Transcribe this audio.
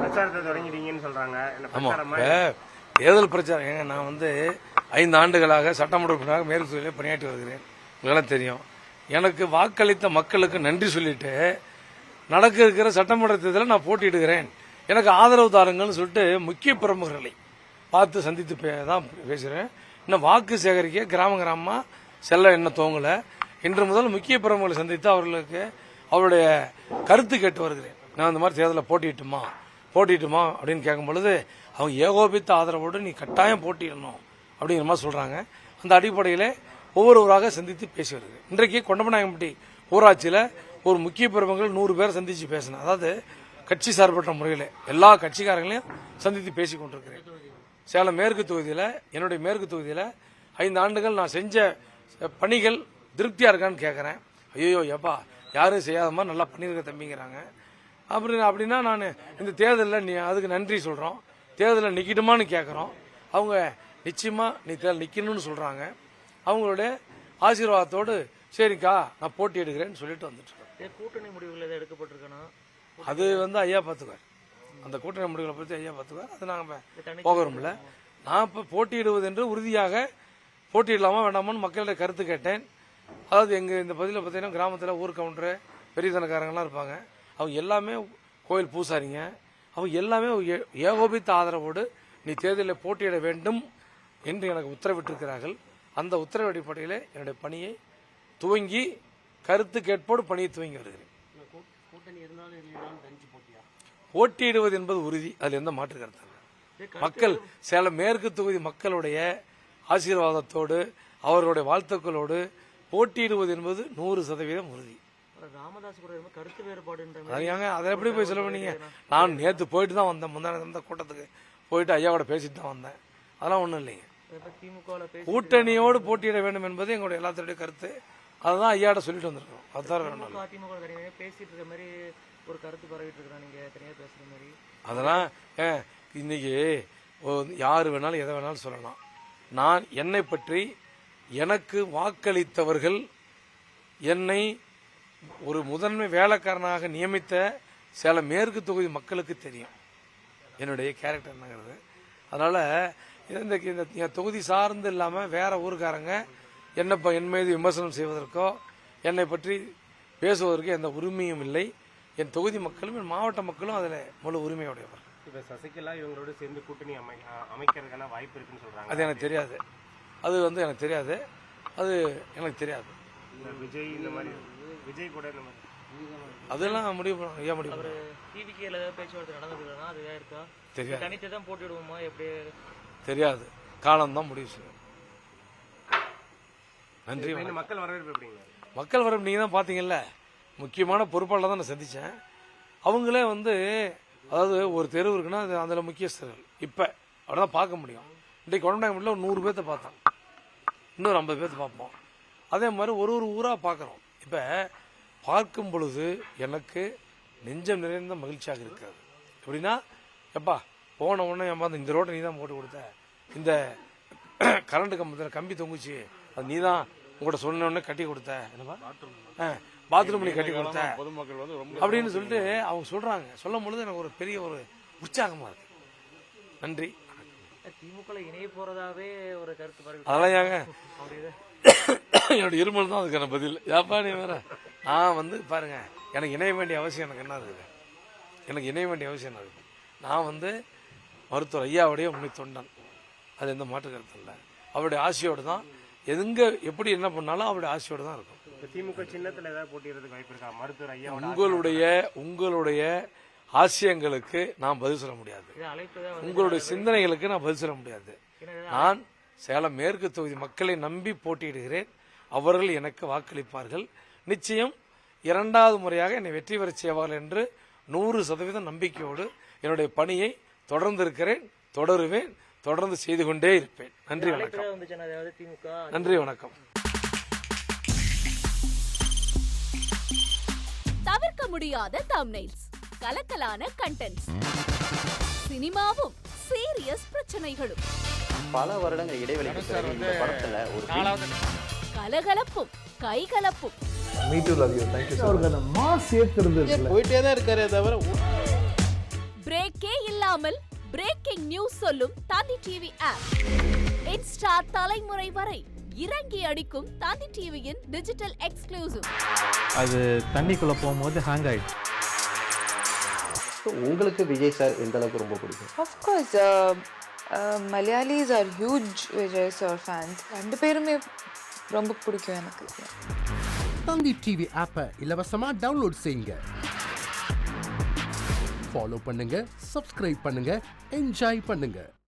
பிரச்சாரத்தை தொடங்கிட்டீங்கன்னு சொல்றாங்க. ஆமாம், தேர்தல் பிரச்சாரம் ஏங்க, நான் வந்து 5 ஆண்டுகளாக சட்டமன்ற உறுப்பினராக மேற்கு தொகுதியிலே பணியாற்றி வருகிறேன். உங்களுக்கெல்லாம் தெரியும். எனக்கு வாக்களித்த மக்களுக்கு நன்றி சொல்லிட்டு நடக்க இருக்கிற சட்டமன்ற தேர்தலில் நான் போட்டியிடுகிறேன், எனக்கு ஆதரவு தாருங்கள்னு சொல்லிட்டு முக்கிய பிரமுகர்களை பார்த்து சந்தித்து தான் பேசுகிறேன். இன்னும் வாக்கு சேகரிக்க கிராமமாக செல்ல என்ன துவங்கலை. இன்று முதல் முக்கிய பிரமுகர்களை சந்தித்து அவர்களுக்கு அவருடைய கருத்து கேட்டு வருகிறேன். நான் இந்த மாதிரி தேர்தலில் போட்டிட்டுமா அப்படின்னு கேட்கும் பொழுது அவங்க ஏகோபித்த ஆதரவோடு நீ கட்டாயம் போட்டியிடணும் அப்படிங்கிற மாதிரி சொல்றாங்க. அந்த அடிப்படையில் ஒவ்வொருவராக சந்தித்து பேசி வருகிறேன். இன்றைக்கு கொண்டமநாயக்கம்பட்டி ஊராட்சியில் ஒரு முக்கிய பிரமுகர்கள் 100 பேர் சந்தித்து பேசினேன். அதாவது கட்சி சார்பற்ற முறையில் எல்லா கட்சிக்காரங்களையும் சந்தித்து பேசி கொண்டிருக்கிறேன். சேலம் மேற்கு தொகுதியில், என்னுடைய மேற்கு தொகுதியில் 5 ஆண்டுகள் நான் செஞ்ச பணிகள் திருப்தியா இருக்கான்னு கேட்கறேன். ஐயோ எப்பா யாரும் செய்யாத மாதிரி நல்லா பண்ணியிருக்க தம்பிங்கிறாங்க. அப்படின்னா நான் இந்த தேர்தலில் அதுக்கு நன்றி சொல்றோம். தேர்தலில் நிக்கணுமான்னு கேட்கறோம். அவங்க நிச்சயமா நீ தேர்தல் நிக்கணும்னு சொல்றாங்க. அவங்களுடைய ஆசீர்வாதத்தோடு சரிக்கா நான் போட்டி எடுக்கிறேன்னு சொல்லிட்டு வந்துட்டு இருக்கேன். கூட்டணி முடிவுகள் எதாவது எடுக்கப்பட்டிருக்கனா? அது வந்து ஐயா பார்த்துக்குவார். அந்த கூட்டணி முடிவுகளை பற்றி ஐயா பார்த்துக்குவார். அது நாங்கள் போகிறோம்ல. நான் இப்போ போட்டியிடுவது என்று உறுதியாக போட்டியிடலாமா வேண்டாமான்னு மக்களுடைய கருத்து கேட்டேன். அதாவது எங்கள் இந்த பகுதியில் பார்த்தீங்கன்னா கிராமத்தில் ஊர் கவுண்டரு பெரிய தனக்காரங்களாம் இருப்பாங்க. அவங்க எல்லாமே கோயில் பூசாரிங்க. அவங்க எல்லாமே ஏகோபித்த ஆதரவோடு நீ தேர்தலில் போட்டியிட வேண்டும் என்று எனக்கு உத்தரவிட்டிருக்கிறார்கள். அந்த உத்தரவு அடிப்படையில் என்னுடைய பணியை துவங்கி கருத்து கேட்போடு பணியை துவங்கி வருகிறேன். போட்டியிடுவது என்பது உறுதி, அதில் எந்த மாற்று கருத்து இல்லை. மக்கள் சேலம் மேற்கு தொகுதி மக்களுடைய ஆசீர்வாதத்தோடு அவர்களுடைய வாழ்த்துக்களோடு போட்டியிடுவது என்பது 100% உறுதி. கருத்து வேறுபாடு அதை எப்படி போய் சொல்ல பண்ணீங்க? நான் நேற்று போயிட்டு தான் வந்தேன். முந்தான கூட்டத்துக்கு போயிட்டு ஐயாவோட பேசிட்டு தான் வந்தேன். அதெல்லாம் ஒன்றும் இல்லைங்க. கூட்டணியோடு போட்டியிட வேண்டும் என்பது எங்களுடைய எல்லாத்துடைய கருத்து. அதுதான் ஐயாட்ட சொல்லிட்டு வந்திருக்கோம். அதுதான் பேசிட்டு இருக்க மாதிரி ஒரு கருத்து பரவிட்டு இருக்கிறான். நீங்க தனியா பேசுற மாதிரி அதெல்லாம் இன்னைக்கு யாரு வேணாலும் எதை வேணாலும் சொல்லலாம். நான் என்னை பற்றி எனக்கு வாக்களித்தவர்கள் என்னை ஒரு முதன்மை வேலைக்காரனாக நியமித்த சேலம் மேற்கு தொகுதி மக்களுக்கு தெரியும் என்னுடைய கேரக்டர் என்னங்கிறது. அதனால இந்த தொகுதி சார்ந்து இல்லாமல் வேற ஊருக்காரங்க என் மீது விமர்சனம் செய்வதற்கோ என்னை பற்றி பேசுவதற்கோ எந்த உரிமையும் இல்லை. என் தொகுதி மக்களும் என் மாவட்ட மக்களும் அதில் முழு உரிமையுடையவர். இப்போ சசிகலா இவங்களோட சேர்ந்து கூட்டணி அமைக்கிறதுக்கான வாய்ப்பு இருக்குன்னு சொல்றாங்க. அது எனக்கு தெரியாது. அது வந்து எனக்கு தெரியாது. அது எனக்கு தெரியாது. விஜய் இந்த மாதிரி விஜய் கூட இந்த மாதிரி அதெல்லாம் முடிவு பண்ணணும். ஏன் முடிவு டிவிகேல பேச்சுவார்த்தை நடந்ததுன்னா அது இருக்கா? தெரியாது. தனித்து தான் போட்டிடுவோமா எப்படி தெரியாது. காலம் தான் முடிவு செய்யும். நன்றி. மக்கள் வரவேற்பு எப்படிங்க? மக்கள் வரவேற்பு நீங்க தான் பாத்தீங்கல்ல. முக்கியமான பொறுப்பாளர் தான் நான் சந்திச்சேன். அவங்களே வந்து அதாவது ஒரு தெருவு இருக்குன்னா அதில் முக்கியஸ்தர்கள் இப்போ அப்படிதான் பார்க்க முடியும். இன்றைக்கு கொண்டாங்கல ஒரு 100 பேர்த்த பார்த்தோம். இன்னொரு 50 பேர்த்த பார்ப்போம். அதே மாதிரி ஒரு ஊராக பார்க்குறோம். இப்போ பார்க்கும் பொழுது எனக்கு நெஞ்சம் நிறைந்த மகிழ்ச்சியாக இருக்காது. எப்படின்னா எப்பா போன உடனே ஏன்பா இந்த ரோட்டை நீ தான் போட்டு கொடுத்த, இந்த கரண்ட் கம்பத்தில் கம்பி தொங்குச்சு அது நீ தான் உங்கள்கிட்ட சொன்ன உடனே கட்டி கொடுத்த, என்னப்பா பாத்ரூம் நீ கட்டி கொடுத்த அப்படின்னு சொல்லிட்டு அவங்க சொல்றாங்க. சொல்லும் பொழுது எனக்கு ஒரு பெரிய ஒரு உற்சாகமா இருக்கு. நன்றி. திமுக இணைய போறதாவே ஒரு கருத்து அதெல்லாம் ஏங்க என்னோட இருமல் தான் அதுக்கான பதில். ஏப்பா நீ வேற நான் வந்து பாருங்க எனக்கு இணைய வேண்டிய அவசியம் எனக்கு என்ன இருக்குது? எனக்கு இணைய வேண்டிய அவசியம் என்ன இருக்குது? நான் வந்து மருத்துவர் ஐயாவுடைய உண்மை தொண்டன். அது எந்த மாற்று கருத்து இல்லை. அவருடைய ஆசையோடு தான் எதுங்க எப்படி என்ன பண்ணாலும் அவருடைய ஆசையோடு தான் இருக்கும். திமுக சின்னத்தில் ஏதாவது போட்டியிடறதுக்கு வாய்ப்பு இருக்கா? மருத்துவர் ஐயா உங்களுடைய ஆசையங்களுக்கு நான் பதில் சொல்ல முடியாது. உங்களுடைய சிந்தனைகளுக்கு நான் பதில் சொல்ல முடியாது. நான் சேலம் மேற்கு தொகுதி மக்களை நம்பி போட்டியிடுகிறேன். அவர்கள் எனக்கு வாக்களிப்பார்கள். நிச்சயம் 2வது முறையாக என்னை வெற்றி பெற செய்வார்கள் என்று 100% நம்பிக்கையோடு என்னுடைய பணியை தொடர்ந்து இருக்கிறேன், தொடருவேன், தொடர்ந்து செய்து கொண்டே இருப்பேன். நன்றி வணக்கம். நன்றி வணக்கம். தவிர்க்க முடியாத தம்ப்நெயில்ஸ், கலக்கலான கண்டென்ட்ஸ், சினிமாவும் சீரியஸ் பிரச்சனைகளும், பல வருடங்கள் இடைவெளிக்கு பிறகு இந்த படத்துல ஒரு கலகலப்பும் கைகலப்பும், போயிட்டே தான் இருக்காரே தவிர பிரேக் இல்லாமல் பிரேக்கிங் நியூஸ் சொல்லும் தந்தி டிவி ஆப். இன்ஸ்டா தலைமுறை வரை இறங்கி அடிக்கும் தந்தி டிவியின் டிஜிட்டல் எக்ஸ்க்ளூசிவ். அது தண்ணிக்குள்ள போகும்போது ஹேங் ஆயிடுச்சு. உங்களுக்கு விஜய் சார் எந்த அளவுக்கு ரொம்ப பிடிக்கும்? Of course, Malayalis are huge Vijay sir fans. ரெண்டு பேருமே ரொம்ப பிடிக்கும் எனக்கு. தந்தி டிவி ஆப்பை இலவசமா டவுன்லோட் செய்யுங்க. ஃபாலோ பண்ணுங்க, சப்ஸ்கிரைப் பண்ணுங்க, என்ஜாய் பண்ணுங்க.